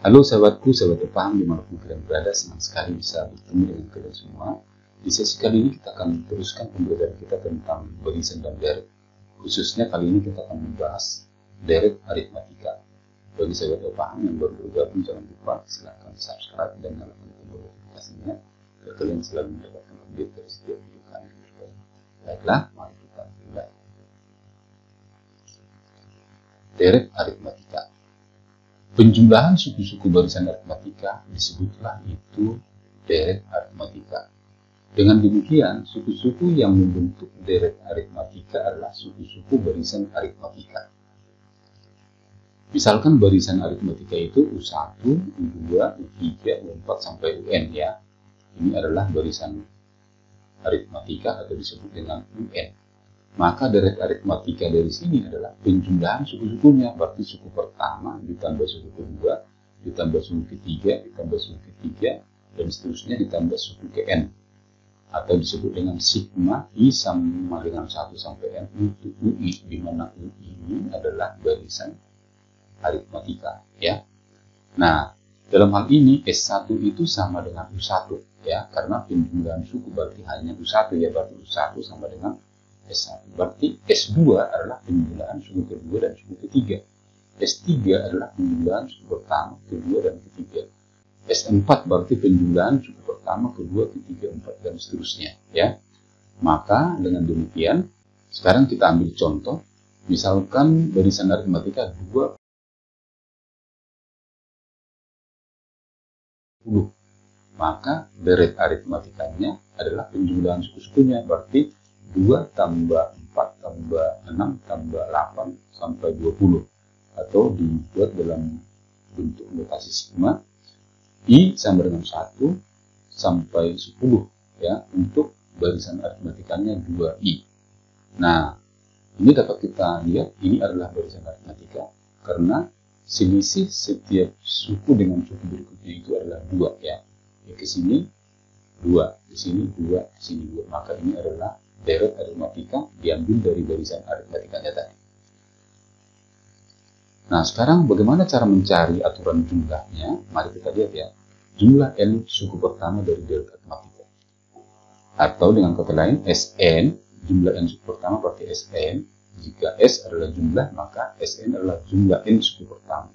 Halo sahabatku, sahabat paham dimanapun kalian berada, senang sekali bisa bertemu dengan kalian semua. Di sesi kali ini kita akan teruskan pembelajaran kita tentang barisan dan deret. Khususnya kali ini kita akan membahas deret aritmatika. Bagi sahabat paham yang baru bergabung, jangan lupa silahkan subscribe dan nyalakan tombol notifikasinya agar kalian selalu mendapatkan update dari setiap video kami. Baiklah, mari kita mulai. Deret aritmatika. Penjumlahan suku-suku barisan aritmatika disebutlah itu deret aritmatika. Dengan demikian, suku-suku yang membentuk deret aritmatika adalah suku-suku barisan aritmatika. Misalkan barisan aritmatika itu U1, U2, U3, U4 sampai UN ya. Ini adalah barisan aritmatika atau disebut dengan UN. Maka deret aritmatika dari sini adalah penjumlahan suku-sukunya. Berarti suku pertama ditambah suku kedua, ditambah suku ketiga, ditambah suku ketiga, dan seterusnya ditambah suku ke N. Atau disebut dengan sigma I sama dengan 1 sampai N untuk UI, di mana UI ini adalah barisan aritmatika. Ya. Nah, dalam hal ini S1 itu sama dengan U1 ya, karena penjumlahan suku berarti hanya U1 ya, berarti U1 sama dengan S1. Berarti S2 adalah penjumlahan suku kedua dan suku ketiga. S3 adalah penjumlahan suku pertama, kedua, dan ketiga. S4 berarti penjumlahan suku pertama, kedua, ketiga, empat, dan seterusnya. Ya. Maka dengan demikian, sekarang kita ambil contoh. Misalkan barisan aritmatika 20. Maka deret aritmatikanya adalah penjumlahan suku-sukunya. Berarti 2 tambah 4 tambah 6 tambah 8 sampai 20, atau dibuat dalam bentuk notasi sigma I sama dengan 1 sampai 10 ya, untuk barisan aritmatikanya 2I. Nah, ini dapat kita lihat ini adalah barisan aritmatika karena selisih setiap suku dengan suku berikutnya itu adalah 2 ya. Ke sini 2, di sini 2, di sini 2. Maka ini adalah deret aritmatika diambil dari barisan aritmatikanya tadi. Nah, sekarang bagaimana cara mencari aturan jumlahnya? Mari kita lihat ya. Jumlah N suku pertama dari deret aritmatika. Atau dengan kata lain, Sn, jumlah N suku pertama berarti Sn. Jika S adalah jumlah, maka Sn adalah jumlah N suku pertama.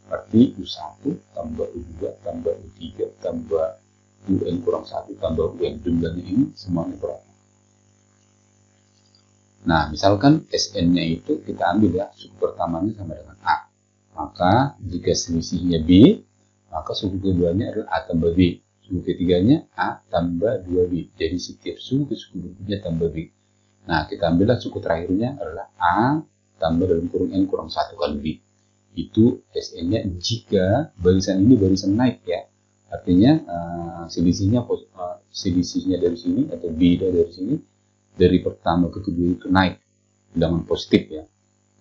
Berarti U1 tambah U2 tambah U3 tambah UN kurang 1 tambah UN. Jumlahnya ini semuanya berapa? Nah, misalkan Sn-nya itu kita ambil ya, suku pertamanya sama dengan A. Maka jika selisihnya B, maka suku keduanya adalah A tambah B. Suku ketiganya A tambah 2B. Jadi setiap suku ke suku berikutnya tambah B. Nah, kita ambillah suku terakhirnya adalah A tambah dalam kurung N kurang 1 kali B. Itu Sn-nya jika barisan ini barisan naik ya. Artinya selisihnya dari sini atau beda dari sini, dari pertama ke kedua itu naik bilangan positif ya.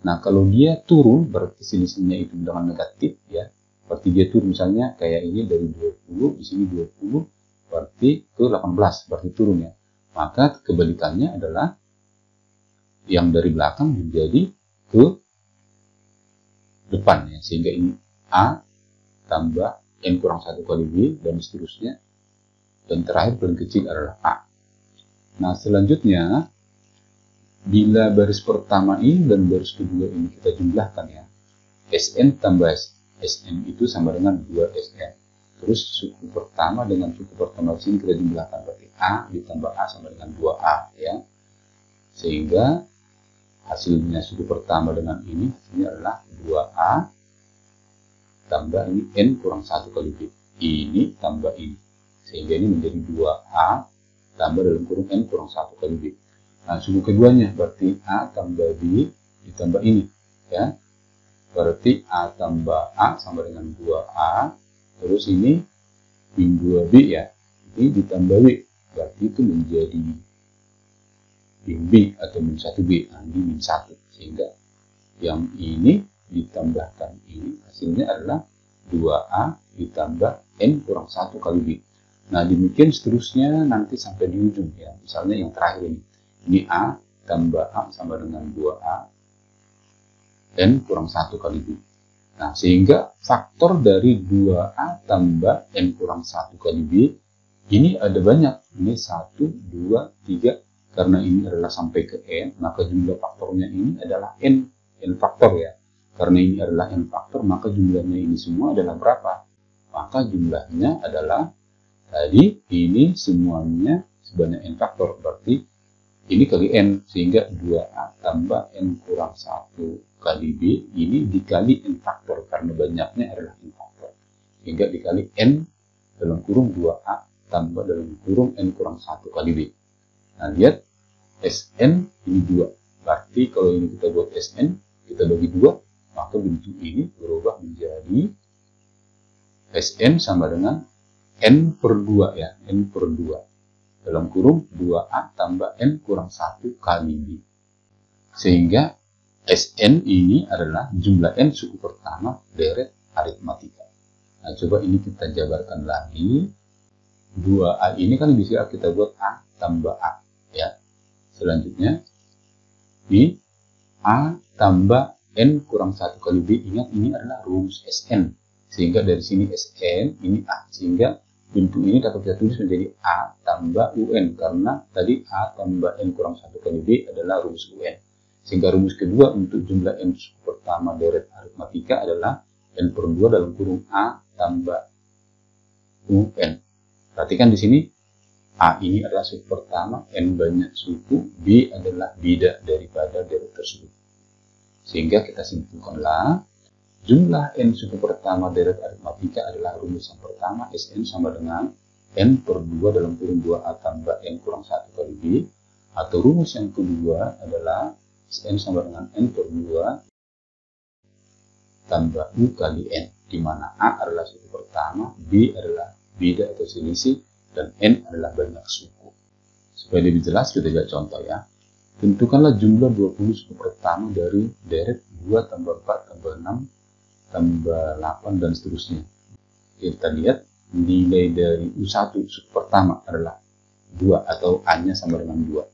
Nah, kalau dia turun berarti selisihnya itu bilangan negatif ya. Berarti dia turun, misalnya kayak ini dari 20, di sini 20, berarti ke 18, berarti turun ya. Maka kebalikannya adalah yang dari belakang menjadi ke depan ya. Sehingga ini A tambah N kurang 1 kali B dan seterusnya. Dan terakhir paling kecil adalah A. Nah, selanjutnya, bila baris pertama ini dan baris kedua ini kita jumlahkan ya, Sn tambah Sn itu sama dengan 2Sn. Terus suku pertama dengan suku pertama sini kita jumlahkan, berarti A ditambah A sama dengan 2A ya. Sehingga hasilnya suku pertama dengan ini hasilnya adalah 2A tambah ini N kurang 1 kali B. Ini tambah ini. Sehingga ini menjadi 2A tambah dalam kurung N kurang 1 kali B. Nah, suku keduanya berarti A tambah B ditambah ini ya. Berarti A tambah A sama dengan 2A, terus ini min 2B ya. Ini ditambah B, berarti itu menjadi min B atau min 1B. Nah, ini min 1. Sehingga yang ini ditambahkan ini hasilnya adalah 2A ditambah N kurang 1 kali B. Nah, demikian seterusnya nanti sampai di ujung ya. Misalnya yang terakhir ini. Ini A tambah A sama dengan 2A N kurang 1 kali B. Nah, sehingga faktor dari 2A tambah N kurang 1 kali B, ini ada banyak. Ini 1, 2, 3. Karena ini adalah sampai ke N, maka jumlah faktornya ini adalah N faktor ya. Karena ini adalah N faktor, maka jumlahnya ini semua adalah berapa? Maka jumlahnya adalah, tadi ini semuanya sebanyak N faktor. Berarti ini kali N, sehingga 2A tambah N kurang 1 kali B, ini dikali N faktor, karena banyaknya adalah N faktor. Sehingga dikali N dalam kurung 2A tambah dalam kurung N kurang 1 kali B. Nah, lihat, Sn ini 2. Berarti kalau ini kita buat Sn, kita bagi 2, maka bentuk ini berubah menjadi Sn sama dengan N per 2 ya, N per 2. Dalam kurung 2A tambah N kurang 1 kali B. Sehingga Sn ini adalah jumlah N suku pertama deret aritmatika. Nah, coba ini kita jabarkan lagi. 2A ini kan bisa kita buat A tambah A. Ya. Selanjutnya, di A tambah N kurang 1 kali B. Ingat, ini adalah rumus Sn. Sehingga dari sini Sn, ini A. Sehingga bentuk ini dapat kita tulis menjadi A tambah UN. Karena tadi A tambah N kurang 1 kali B adalah rumus UN. Sehingga rumus kedua untuk jumlah N suku pertama deret aritmatika adalah N per 2 dalam kurung A tambah UN. Perhatikan di sini, A ini adalah suku pertama, N banyak suku, B adalah beda daripada deret tersebut. Sehingga kita simpulkanlah, jumlah N suku pertama deret aritmatika adalah rumus yang pertama, Sn sama dengan N per 2 dalam kurung 2A tambah N kurang 1 kali B. Atau rumus yang kedua adalah Sn sama dengan N per 2 tambah U kali N, di mana A adalah suku pertama, B adalah beda atau selisih, dan N adalah banyak suku. Supaya lebih jelas, kita lihat contoh ya. Tentukanlah jumlah 20 suku pertama dari deret 2 tambah 4 tambah 6 tambah 8 dan seterusnya. Kita lihat nilai dari U1 suku pertama adalah 2 atau A-nya sama dengan 2.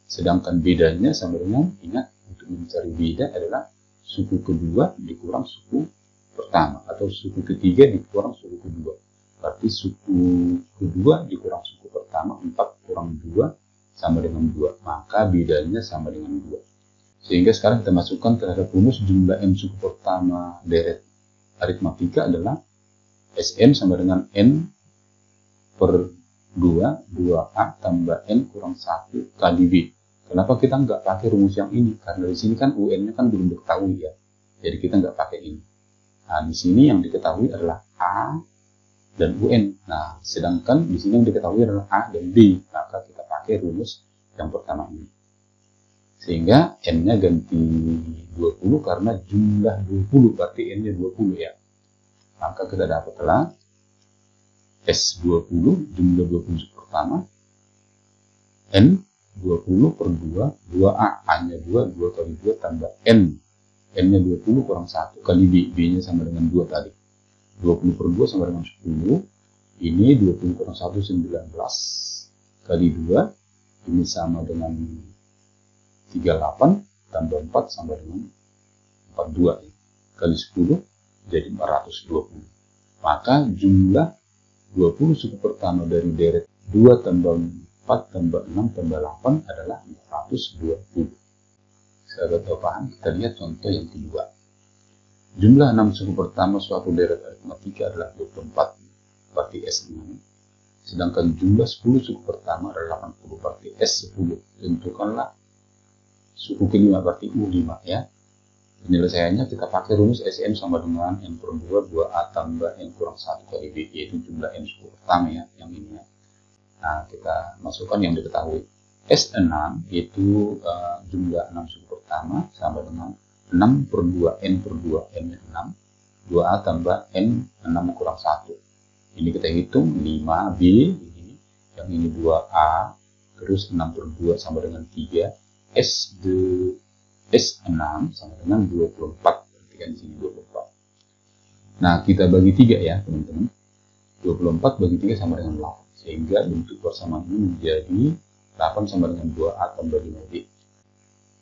Sedangkan bedanya sama dengan, ingat, untuk mencari beda adalah suku kedua dikurang suku pertama, atau suku ketiga dikurang suku kedua. Berarti suku kedua dikurang suku pertama, 4 kurang 2 sama dengan 2. Maka bedanya sama dengan 2. Sehingga sekarang kita masukkan terhadap rumus jumlah M suku pertama deret aritmatika adalah Sn sama dengan N per 2, 2A tambah N kurang 1 kali B. Kenapa kita nggak pakai rumus yang ini? Karena di sini kan UN-nya kan belum diketahui ya. Jadi kita nggak pakai ini. Nah, di sini yang diketahui adalah A dan UN. Nah, sedangkan di sini yang diketahui adalah A dan B. Maka kita pakai rumus yang pertama ini. Sehingga N-nya ganti 20 karena jumlah 20. Berarti N-nya 20 ya. Maka kita dapatlah S20, jumlah 20 pertama, N 20 per 2, 2A, A-nya 2, 2 kali 2 tambah N. N-nya 20 kurang 1 kali B, B-nya sama dengan 2 tadi. 20 per 2 sama dengan 10. Ini 20 kurang 1, 19 kali 2. Ini sama dengan 38, tambah 4 sama dengan 42. Kali 10, jadi 420. Maka jumlah 20 suku pertama dari deret 2 tambah 4 tambah 6 tambah 8 adalah 420. Sahabat paham, kita lihat contoh yang kedua. Jumlah 6 suku pertama suatu deret aritmatika adalah 24, berarti S6. Sedangkan jumlah 10 suku pertama adalah 80, berarti S10. Tentukanlah suku kelima, berarti U5 ya. Penyelesaiannya kita pakai rumus Sn sama dengan N per 2, 2A tambah N kurang 1 kali B, yaitu jumlah N suku pertama ya, yang ini ya. Nah, kita masukkan yang diketahui. S6 itu jumlah 6 suku pertama sama dengan 6 per 2, N per 2, N-nya 6. 2A tambah N 6 kurang 1. Ini kita hitung 5B, ini. Yang ini 2A, terus 6 per 2 sama dengan 3. S6 sama dengan 24. Perhatikan di sini 24. Nah, kita bagi 3 ya, teman-teman. 24 bagi 3 sama dengan 8. Sehingga bentuk persamaan ini menjadi 8 sama dengan 2A tambah 5B.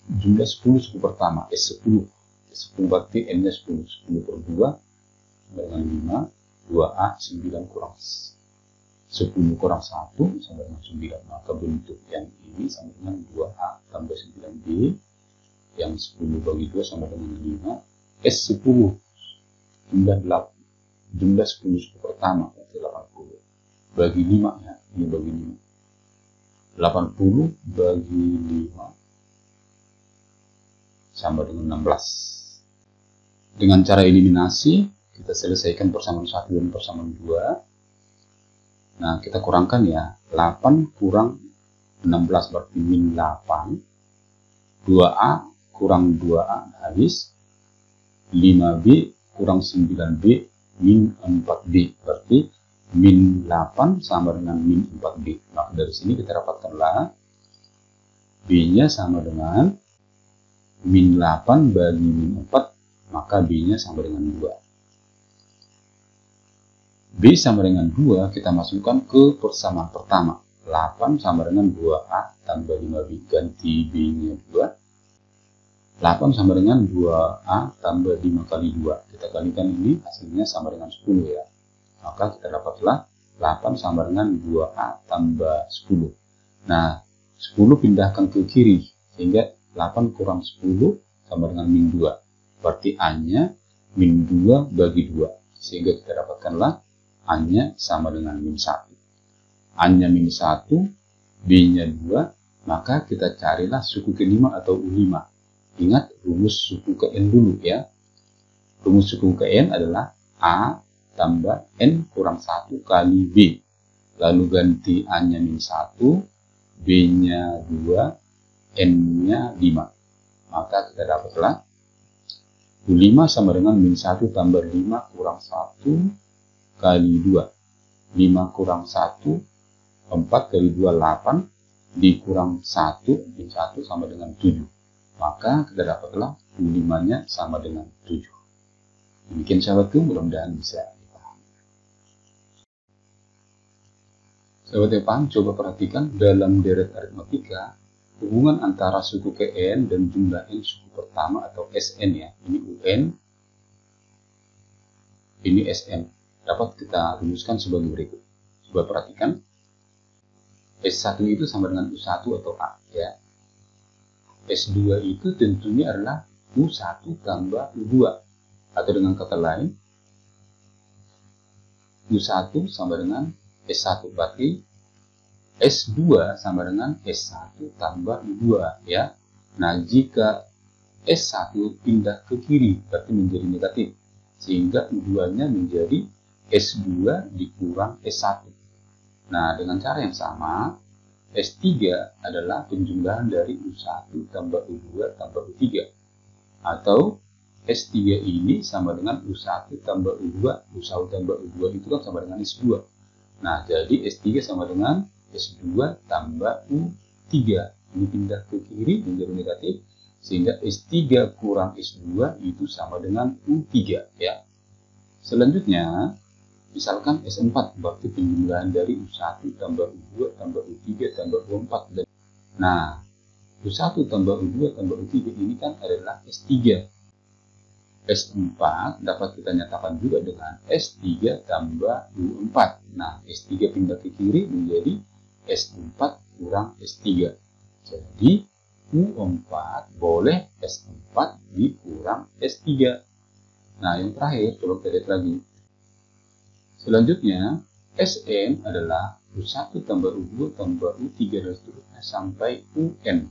Jumlah 10 suku pertama, S10. 10 berarti N-nya 10. 10 per 2 sama dengan 5. 2A 9 kurang 10 kurang 1 sama dengan 9. Maka bentuk yang ini sama dengan 2A tambah 9B. Yang 10 bagi 2 sama dengan 5. S10 jumlah 10 suku pertama berarti 80 bagi 5 ya, ini bagi 5. 80 bagi 5 sama dengan 16. Dengan cara eliminasi kita selesaikan persamaan 1 dan persamaan 2. Nah, kita kurangkan ya. 8 kurang 16 berarti min 8. 2A kurang 2A habis. 5B kurang 9B min 4B. Berarti min 8 sama dengan min 4B. Maka dari sini kita dapatkanlah B-nya sama dengan min 8 bagi min 4. Maka B-nya sama dengan 2. B sama dengan 2 kita masukkan ke persamaan pertama. 8 sama dengan 2A tambah 5B. Ganti B-nya 2. 8 sama dengan 2A tambah 5 kali 2. Kita kalikan ini hasilnya sama dengan 10 ya. Maka kita dapatlah 8 sama dengan 2A tambah 10. Nah, 10 pindahkan ke kiri. Sehingga 8 kurang 10 sama dengan min 2. Berarti A-nya min 2 bagi 2. Sehingga kita dapatkanlah A-nya sama dengan min 1. A-nya min 1, B-nya 2, maka kita carilah suku ke-5 atau U5. Ingat rumus suku ke N dulu ya. Rumus suku ke N adalah A tambah N kurang 1 kali B. Lalu ganti A-nya min 1, B-nya 2, N-nya 5. Maka kita dapatlah U5 sama dengan min 1 tambah 5 kurang 1 kali 2. 5 kurang 1, 4 kali 2, 8. Dikurang 1, min 1 sama dengan 7. Maka kita dapatlah U5-nya sama dengan 7. Demikian sahabatku, mudah-mudahan bisa dipahami. Sahabat yang paham, coba perhatikan dalam deret aritmatika, hubungan antara suku ke N dan jumlah N suku pertama atau Sn ya. Ini UN, ini Sn. Dapat kita rumuskan sebagai berikut. Coba perhatikan. S1 itu sama dengan U1 atau A ya. S2 itu tentunya adalah U1 tambah U2. Atau dengan kata lain, U1 sama dengan S1. Berarti S2 sama dengan S1 tambah U2 ya. Nah, jika S1 pindah ke kiri, berarti menjadi negatif. Sehingga U2-nya menjadi S2 dikurang S1. Nah, dengan cara yang sama, S3 adalah penjumlahan dari U1 tambah U2 tambah U3. Atau S3 ini sama dengan U1 tambah U2, U1 tambah U2 itu kan sama dengan S2. Nah, jadi S3 sama dengan S2 tambah U3. Ini pindah ke kiri menjadi negatif. Sehingga S3 kurang S2 itu sama dengan U3 ya. Selanjutnya, misalkan S4 berarti penjumlahan dari U1 tambah U2 tambah U3 tambah U4. Nah, U1 tambah U2 tambah U3 ini kan adalah S3. S4 dapat kita nyatakan juga dengan S3 tambah U4. Nah, S3 pindah ke kiri menjadi S4 kurang S3. Jadi, U4 boleh S4 dikurang S3. Nah, yang terakhir, coba kita lihat lagi. Selanjutnya, Sn adalah U1 tambah U2 tambah U3 dan seterusnya sampai UN.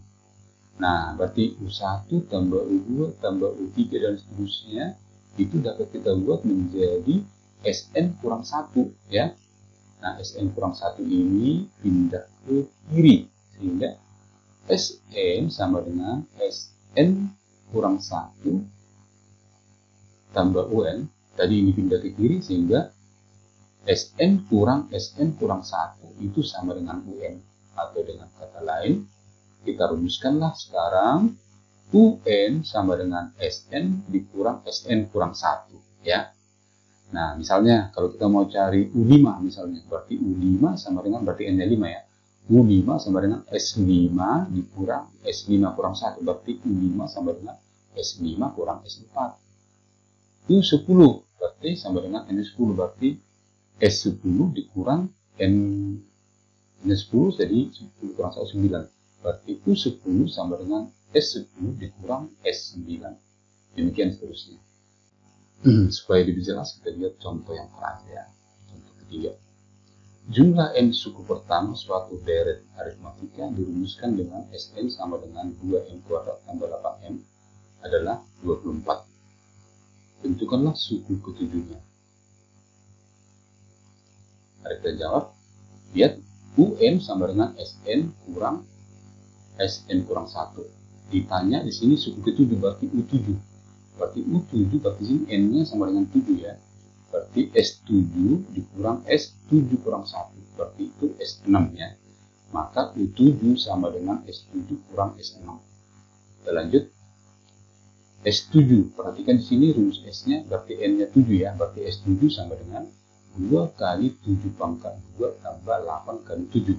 Nah, berarti U1 tambah U2 tambah U3 dan seterusnya itu dapat kita buat menjadi Sn kurang 1 ya. Nah, Sn kurang 1 ini pindah ke kiri sehingga Sn sama dengan Sn kurang 1 tambah UN. Tadi ini pindah ke kiri sehingga Sn kurang 1 itu sama dengan UN. Atau dengan kata lain, kita rumuskanlah sekarang UN sama dengan Sn dikurang Sn kurang 1 ya. Nah, misalnya kalau kita mau cari U5 misalnya, berarti U5 sama dengan, berarti N-nya 5 ya. U5 sama dengan S5 dikurang S5 kurang 1, berarti U5 sama dengan S5 kurang S4. U10 berarti sama dengan N10, berarti S10 dikurang N10 jadi 10 kurang 1, 9. Berarti U10 sama dengan S10 dikurang S9. Demikian seterusnya. Supaya lebih jelas kita lihat contoh yang terakhir ya. Contoh ketiga. Jumlah n suku pertama suatu deret aritmatika dirumuskan dengan Sn sama dengan 2n kuadrat tambah 8n adalah 24. Tentukanlah suku ketujuhnya. Mari kita jawab. Lihat, UN sama dengan Sn kurang 1. Ditanya di sini suku ketujuh berarti U7. Berarti U7 berarti sini N-nya sama dengan 7 ya. Berarti S7 dikurang S7 kurang 1. Berarti itu S6 ya. Maka U7 sama dengan S7 kurang S6. Kita lanjut. S7. Perhatikan di sini rumus S-nya berarti N-nya 7 ya. Berarti S7 sama dengan 2 kali 7 pangkat 2 tambah 8 kali 7.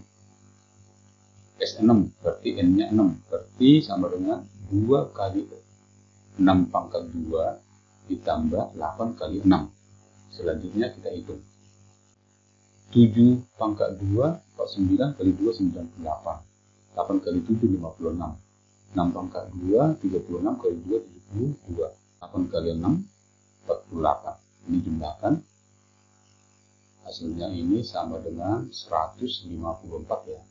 S6 berarti N-nya 6. Berarti sama dengan 2 kali 6 pangkat 2 ditambah 8 kali 6. Selanjutnya kita hitung. 7 pangkat 2, 9 kali 2, 98. 8 kali 7, 56. 6 pangkat 2, 36 kali 2, 72. 8 kali 6, 48. Ini jumlahkan. Hasilnya ini sama dengan 154 ya.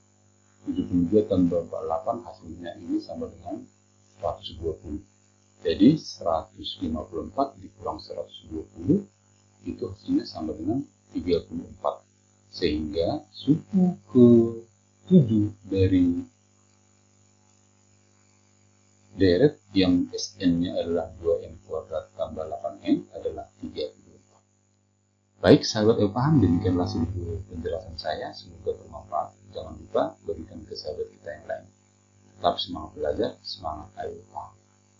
72 tambah 48 hasilnya ini sama dengan 120. Jadi 154 dikurang 120 itu hasilnya sama dengan 34. Sehingga suku ke-7 dari deret yang Sn-nya adalah 2n kuadrat tambah 8n adalah 34. Baik, sahabat yang paham, demikianlah sedikit penjelasan saya. Semoga bermanfaat. Jangan lupa bagikan ke sahabat kita yang lain. Tetap semangat belajar, semangat ayo paham.